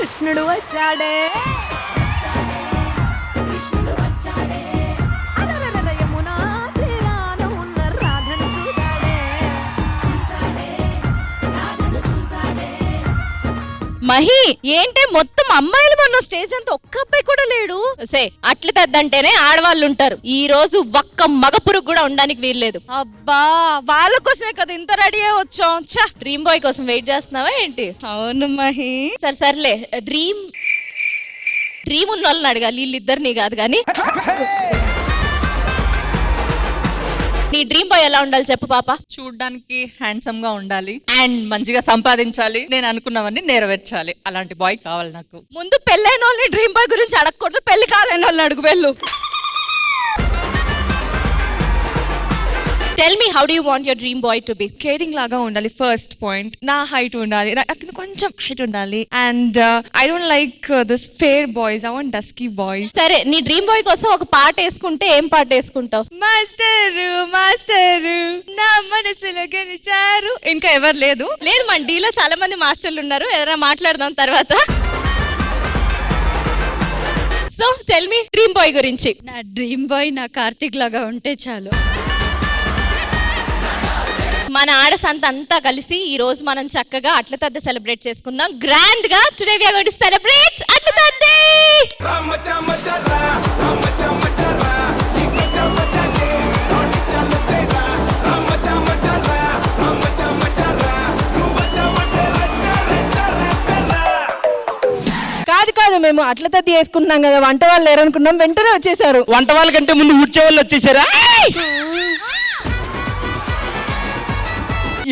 కృష్ణుడు వచ్చాడే అలరల యమునా తీరాన ఉన్న రాధను చూసాడే. మహి ఏంటే మొత్తం అమ్మాయిలు మొన్న స్టేజ్ అంతా ఒక్క అబ్బాయి కూడా లేడు. సే అట్ల తద్దంటేనే ఆడవాళ్ళు ఉంటారు. ఈ రోజు ఒక్క మగ పురుగు కూడా ఉండడానికి వీల్లేదు. అబ్బా వాళ్ళ కోసమే కదా ఇంత రెడీ అయ్యి వచ్చాం. డ్రీమ్ బాయ్ కోసం వెయిట్ చేస్తున్నావా ఏంటి? అవును మహి. సర్లే డ్రీమ్ ఉన్న వాళ్ళని అడగాలి, వీళ్ళిద్దరిని కాదు. కానీ నీ డ్రీమ్ బాయ్ ఎలా ఉండాలి చెప్పు పాప? చూడ్డానికి హ్యాండ్సమ్ గా ఉండాలి అండ్ మంచిగా సంపాదించాలి, నేను అనుకున్నవన్నీ నెరవేర్చాలి. అలాంటి బాయ్ కావాలి నాకు. ముందు పెళ్ళైన వాళ్ళని డ్రీమ్ బాయ్ గురించి అడగకూడదు, పెళ్లి కాలేని వాళ్ళని అడుగు వెళ్ళు. Tell me, how do you want your dream boy to be? Caring లాగా ఉండాలి ఫస్ట్ పాయింట్. నా హైట్ ఉండాలి, నాకు కొంచెం హైట్ ఉండాలి. And I don't like this fair boys, I want dusky boys. సరే నీ డ్రీమ్ బాయ్ కోసం ఒక పాట వేసుకుంటే ఏం పాట వేసుకుంటావు? మాస్టరు నా మనసులో గెలిచారు. ఇంకా ఎవరు లేదు మన డీలో చాలా మంది మాస్టర్లు ఉన్నారు, ఎవరైనా మాట్లాడదాం తర్వాత. So tell me dream boy గురించి. నా డ్రీమ్ బాయ్ నా కార్తీక్ లాగా ఉంటే చాలు. మన ఆడసంత అంతా కలిసి ఈ రోజు మనం చక్కగా అట్ల తద్ది సెలబ్రేట్ చేసుకుందాం గ్రాండ్ గా. Today we are going to celebrate Atla Taddi. కాదు మేము అట్ల తద్ది వేసుకుంటున్నాం కదా, వంట వాళ్ళు లేరనుకున్నాం, వెంటనే వచ్చేసారు. వంట వాళ్ళ కంటే ముందు ఊడ్చే వాళ్ళు వచ్చేసారా?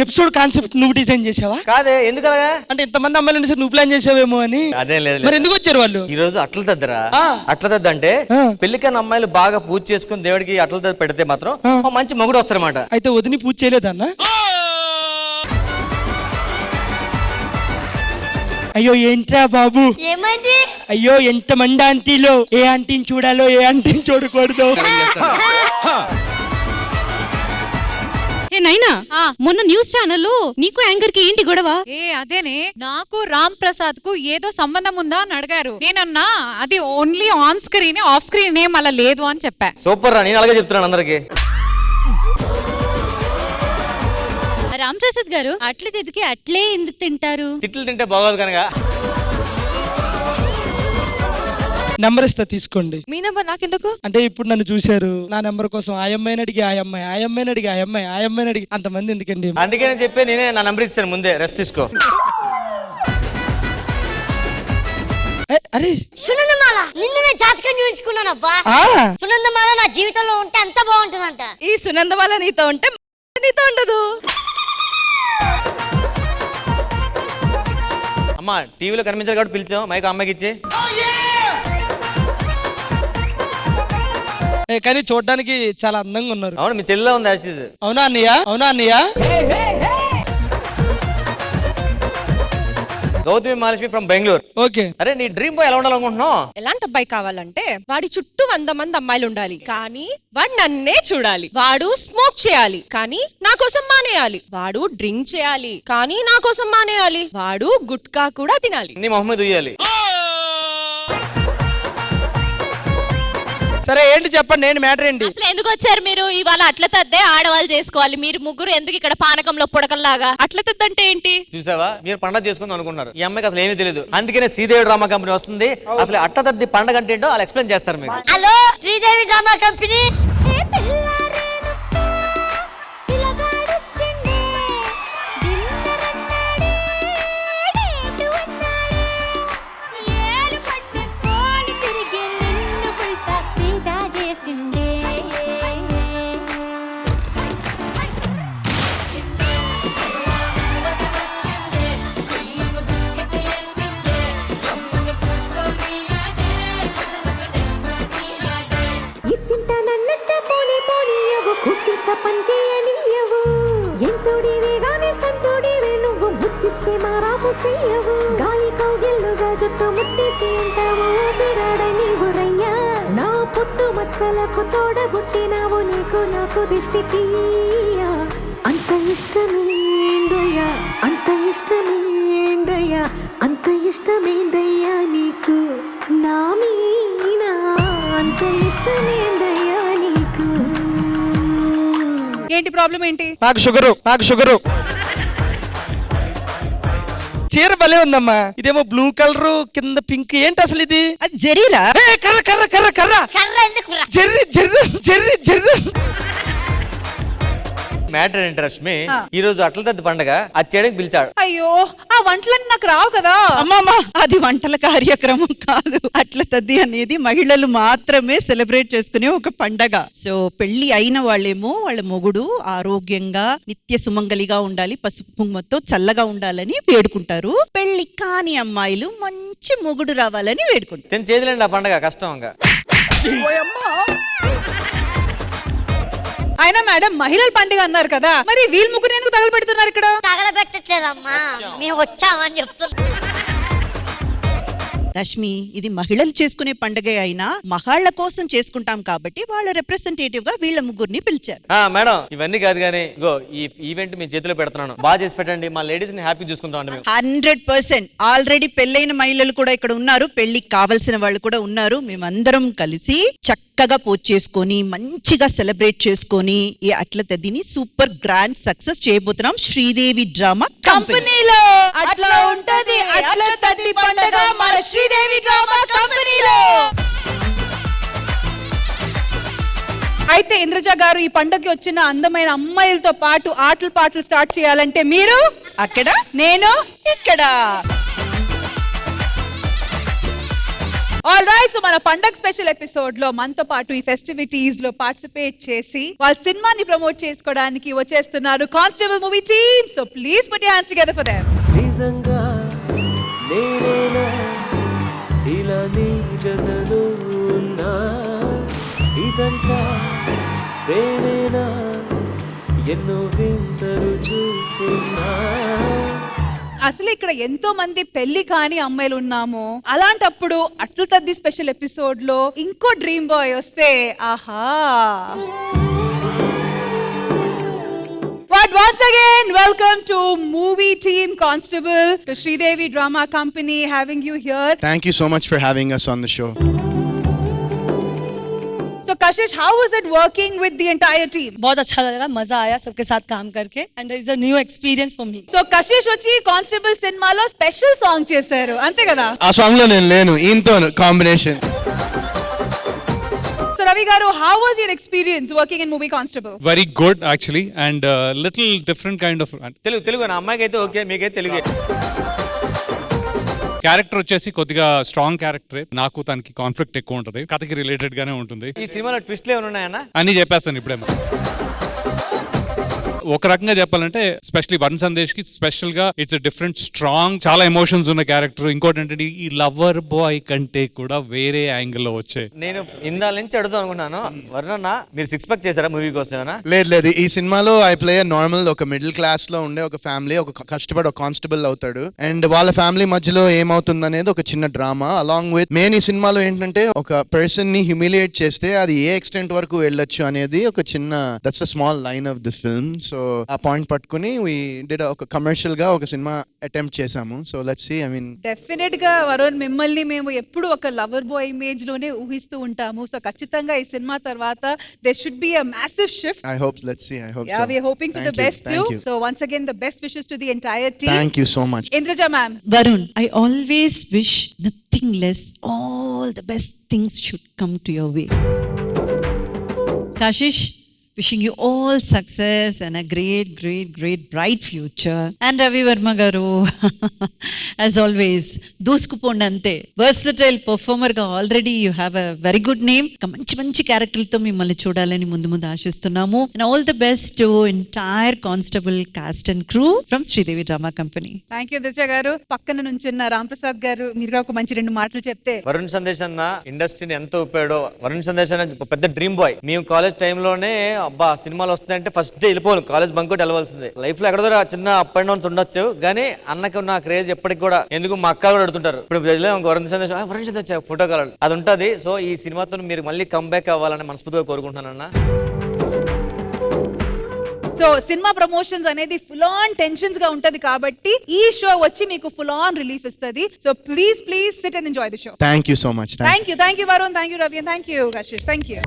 ఎపిసోడ్ కాన్సెప్ట్ నువ్వు డిజైన్ చేసావా? కాదే, ఎందుకలా? అంటే ఇంతమంది అమ్మాయిలు ఉంటే నువ్వు ప్లాన్ చేసావేమో అని. అదే లేదు. మరి ఎందుకు వచ్చారు వాళ్ళు ఈ రోజు అట్ల తద్దరా? అట్ల తద్ద అంటే పెళ్లికైన అమ్మాయిలు బాగా పూజ చేసుకుని దేవుడికి అట్ల తద్ద పెడితే మాత్రం మంచి మొగుడు వస్తారన్నమాట. అయితే వదిని పూజ చేయలేదన్నా? అయ్యో ఏంట్రా బాబు, ఏమండి? అయ్యో ఎంత మంది ఆంటీలో ఏ ఆంటీని చూడాలో ఏ ఆంటీని చూడకూడదు. నైనా మొన్న న్యూస్ ఛానల్లో నీకు యాంకర్ కి ఏంటి గొడవ? అదేనే, నాకు రామ్ ప్రసాద్ కు ఏదో సంబంధం ఉందా అని అడిగారు. నేనన్నా అది only on screen, off screen ఏం అలా లేదు అని చెప్పా. సూపర్ రా, నేను అలాగే చెప్తున్నాను అందరికి. రామ్ ప్రసాద్ గారు అట్లే తిదికి అట్లే ఎందుకు తింటారు? తిట్లు తింటే బాగోదు కనుక. నెంబర్ ఇస్తా తీసుకోండి. మీ నెంబర్ నాకెందుకు? అంటే ఇప్పుడు నన్ను చూశారు, నా నెంబర్ కోసం ఆ అమ్మాయిని అడిగి ఆ అమ్మాయిని అడిగి ఆ అమ్మాయిని అడిగి అంతమంది ఎందుకండి? అందుకే నేను చెప్పి నేనే నా నెంబర్ ఇస్తాను, ముందే రెస్ట్ తీసుకో. అరే సునందమాల, నిన్ను నేను జాతకం చూపించుకున్నానబ్బా. సునందమాల నా జీవితంలో ఉంటే ఎంత బాగుంటుందంట. ఈ సునందమాల నీతో ఉంటే నీతో ఉండదు. అమ్మా టీవీలో కనిపించారు కాబట్టి పిలిచాం, మైక్ అమ్మాయికి ఇచ్చి. కానీ చూడడానికి చాలా అందంగా ఉన్నారు. అవును, మీ చెల్లిలో ఉంది యాక్చువల్. అవునా అన్నయ్య? గౌతమి మహాలక్ష్మి ఫ్రమ్ బెంగళూరు. ఓకే. అరే నీ డ్రీమ్ బాయ్ ఎలా ఉండాలనుకుంటున్నావు? ఎలాంటి అబ్బాయి కావాలంటే వాడి చుట్టూ 100 మంది అమ్మాయిలు ఉండాలి, కానీ వాడు నన్నే చూడాలి. వాడు స్మోక్ చేయాలి, కానీ నా కోసం మానేయాలి. వాడు డ్రింక్ చేయాలి, కానీ నా కోసం మానేయాలి. వాడు గుట్కా కూడా తినాలి. నీ మొహమ్మద్ ఉయ్యాలి. సరే ఏంటి చెప్పండి, ఏంటి మ్యాటర్ ఏంటి? అసలు ఎందుకు వచ్చారు మీరు? ఇవాళ అట్ల తద్దే ఆడవాళ్ళు చేసుకోవాలి, మీరు ముగ్గురు ఎందుకు ఇక్కడ పానకంలో పుడకల్లాగా? అట్ల తద్ద అంటే ఏంటి చూసావా? మీరు పండగ చేసుకుందాం అనుకున్నారు, ఈ అమ్మాయికి అసలు ఏమీ తెలియదు. అందుకనే శ్రీదేవి డ్రామా కంపెనీ వస్తుంది. అసలు అట్ల తద్ది పండగ అంటే ఏంటో వాళ్ళు ఎక్స్ప్లెయిన్ చేస్తారు మీకు. Hello Sridevi drama company. గాలి కౌగిల్లుగా జట్టు ముట్టేసి ఉంటావు బిరాడని ఊరయ్యా. నా పుట్టు మచ్చలకు తోడబుట్టినావు, నీకు నాకు దిష్టి తీయ. అంత ఇష్టమేందయ్యా, అంత ఇష్టమేందయ్యా, అంత ఇష్టమేందయ్యా నీకు నా మీనా అంత ఇష్టమేందయ్యా నీకు ఏంటి ప్రాబ్లం ఏంటి? నాకు షుగరు చీర భలే ఉందమ్మా. ఇదేమో బ్లూ కలర్ కింద పింక్. ఏంటి అసలు ఇది? అది జరీరా? కర్ర కర్ర కర్ర కర్ర కర్ర ఎందుకురా? జర్రి మ్యాటర్ ఏంటి రష్మి, ఈ రోజు అట్ల తద్ది పండగ అది చేయడానికి పిలిచాడు. అయ్యో, ఆ వంటలన్నీ నాకు రావు కదా. అమ్మమ్మ, అది వంటల కార్యక్రమం కాదు. అట్ల తద్ది అనేది మహిళలు మాత్రమే సెలబ్రేట్ చేసుకునే ఒక పండగ. సో పెళ్లి అయిన వాళ్ళేమో వాళ్ళ మొగుడు ఆరోగ్యంగా నిత్య సుమంగలిగా ఉండాలి, పసుపు కుంకుమతో చల్లగా ఉండాలని వేడుకుంటారు. పెళ్లి కాని అమ్మాయిలు మంచి మొగుడు రావాలని వేడుకుంటారు. తిని చేతులండి ఆ పండగ కష్టంగా. అయినా మేడం మహిళల పండుగ అన్నారు కదా, మరి వీళ్ళ ముగ్గురు ఎందుకు తగలబెడుతున్నారు ఇక్కడ? తగలబెట్టట్లేదమ్మా, మేము వచ్చామని చెప్తున్నాం. రష్మి, ఇది మహిళలు చేసుకునే పండగే అయినా మగాళ్ళ కోసం చేసుకుంటాం కాబట్టి వాళ్ళ రిప్రజెంటేటివ్ గా వీళ్ళ ముగ్గురిని పిలిచారు. మేడం ఇవన్నీ కాదు కానీ ఇగో ఈ ఈవెంట్ మీ చేతిలో పెడుతున్నాను, బాగా చేసి పెట్టండి, మా లేడీస్ ని హ్యాపీ చూసుకుంటాం అండి మేము. 100% ఆల్రెడీ పెళ్ళైన మహిళలు కూడా ఇక్కడ ఉన్నారు, పెళ్లికి కావలసిన వాళ్ళు కూడా ఉన్నారు. మేమందరం కలిసి చక్కగా పోజ్ చేసుకొని మంచిగా సెలబ్రేట్ చేసుకొని ఈ అట్ల తద్దిని సూపర్ గ్రాండ్ సక్సెస్ చేయబోతున్నాం శ్రీదేవి డ్రామా కంపెనీలో. అట్లా ఉంటది అట్ల తద్ది పండగ మన శ్రీదేవి డ్రామా కంపెనీలో. అయితే ఇంద్రజ గారు, ఈ పండగకి వచ్చిన అందమైన అమ్మాయిలతో పాటు ఆటలు పాటలు స్టార్ట్ చేయాలంటే మీరు అక్కడ, నేను ఇక్కడ. ఆల్ రైట్, సో మన పండగ స్పెషల్ ఎపిసోడ్ లో మనతో పాటు ఈ ఫెస్టివిటీస్ లో పార్టిసిపేట్ చేసి వాళ్ళ సినిమాని ప్రమోట్ చేసుకోవడానికి వచ్చేస్తున్నారు constable movie team. So please put your hands together for them. నిజంగా నేనేనా ఇలా నీ జతలో ఉన్నా, ఇదంతా ప్రేమేనా ఎన్నో వింతలు చూస్తున్నా. అసలు ఇక్కడ ఎంతో మంది పెళ్లి కాని అమ్మాయిలు ఉన్నాము, అలాంటప్పుడు అట్ల తద్ది స్పెషల్ ఎపిసోడ్ లో ఇంకో డ్రీమ్ బాయ్ వస్తే ఆహా. But once again, welcome to movie team Constable, to Sridevi Drama Company, having you here. Thank you so much for having us on the show. So Kashish, how was it working with the entire team? बहुत अच्छा लगा, मजा आया सबके साथ काम करके and it is a new experience for me. So Kashish వచ్చి కానిస్టేబుల్ సినిమాలో స్పెషల్ సాంగ్ చేశారు, అంతే కదా? ఆ సాంగ్ లో నేను లేను, ఈయనతో combination. So Ravi garu, how was your experience working in movie Constable? Very good actually, and little different kind of Telugu నా అమ్మాయికి అయితే ఓకే, మీకైతే తెలుగు. క్యారెక్టర్ వచ్చేసి కొద్దిగా స్ట్రాంగ్ క్యారెక్టర్. నాకు తనకి కాన్ఫ్లిక్ట్ ఎక్కువ ఉంటుంది, కథకి రిలేటెడ్ గానే ఉంటుంది. ఈ సినిమాలో ట్విస్ట్లు ఏమైనా ఉన్నాయన్నా? అని చెప్పేస్తాను ఇప్పుడే. ఒక రకంగా చెప్పాలంటే స్పెషల్లీ వరుణ్ సందేశ్ కి స్పెషల్ గా ఇట్స్ డిఫరెంట్ స్ట్రాంగ్, చాలా ఎమోషన్స్ ఉన్న క్యారెక్టర్. ఇంకోటి ఏంటంటే ఈ లవర్ బాయ్ కంటే కూడా వేరే యాంగిల్ లో వచ్చే. నేను ఇందాల నుంచి అడుగుతాం అనుకున్నాను, వరుణ్ మీరు సిక్స్ ప్యాక్ చేశారా మూవీ కోసం? లేదు, ఈ సినిమాలో ఐ ప్లే నార్మల్ ఒక మిడిల్ క్లాస్ లో ఉండే ఒక ఫ్యామిలీ, ఒక కష్టపడి ఒక కానిస్టేబుల్ అవుతాడు, అండ్ వాళ్ళ ఫ్యామిలీ మధ్యలో ఏమవుతుంది అనేది ఒక చిన్న డ్రామా. అలాంగ్ విత్ మెయిన్ ఈ సినిమాలో ఏంటంటే ఒక పర్సన్ ని హ్యూమిలియేట్ చేస్తే అది ఏ ఎక్స్టెంట్ వరకు వెళ్ళొచ్చు అనేది ఒక చిన్న, that's a small line of the film. So ఆ పాయింట్ పట్టుకుని వి డిడ్ ఒక కమర్షియల్ గా ఒక సినిమా అటెంప్ట్ చేసాము. So let's see. I mean definite గా వరుణ్, మిమ్మల్ని మేము ఎప్పుడు ఒక లవర్ బాయ్ ఇమేజ్ లోనే ఊహిస్తూ ఉంటాము. సో ఖచ్చితంగా ఈ సినిమా తర్వాత there should be a massive shift. I hope, let's see, I hope so. Yeah, we are hoping for the best too. So once again, the best wishes to the entire team. Thank you so much. Indraja ma'am. Varun, I always wish nothing less, all the best things should come to your way. Kashish, wishing you all success and a great bright future. And Ravi Verma garu, as always దూసుకుపోండి, versatile performer గా already you have a very good name. మంచి క్యారెక్టర్లతో మిమ్మల్ని చూడాలని ముందు ఆశిస్తున్నాము. And all the best to entire Constable cast and crew from Sridevi Drama Company. Thank you దిశ గారు. పక్కన నుంచున్న రామ్ ప్రసాద్ గారు, మీరు ఒక మంచి రెండు మాటలు చెప్తే. వరుణ్ సందేశ్ అన్న ఇండస్ట్రీని ఎంత ఊపాడో. వరుణ్ సందేశ్ అన్న పెద్ద డ్రీమ్ బాయ్. మేము కాలేజ్ టైంలోనే అబ్బా సినిమాలు వస్తుందంటే ఫస్ట్ డే వెళ్ళిపోను, కాలేజ్ బంక్ కొట్టి వెళ్ళవలసింది. లైఫ్ లో ఎక్కడో చిన్న అప్ అండ్ డౌన్స్ ఉండొచ్చు, కానీ అన్నకి ఉన్న క్రేజ్ ఎప్పటికి కూడా, ఎందుకు మా అక్క కూడా అడుగుతుంటారు ఇప్పుడు వరుణ్ సందేశ్ ఫోటో కావాలి, అది ఉంటుంది. సో ఈ సినిమాతో మీరు మళ్ళీ కంబ్యాక్ అవ్వాలని మనస్ఫూర్తిగా కోరుకుంటున్నాను అన్న. సో సో సినిమా ప్రమోషన్స్ అనేది ఫుల్ ఆన్ టెన్షన్స్ గా ఉంటది కాబట్టి ఈ షో వచ్చి మీకు ఫుల్ ఆన్ రిలీఫ్ ఇస్తుంది. So please SIT and enjoy the show. Thank you so much. Thank you Varun, thank you Ravi, thank you Kashish, thank you.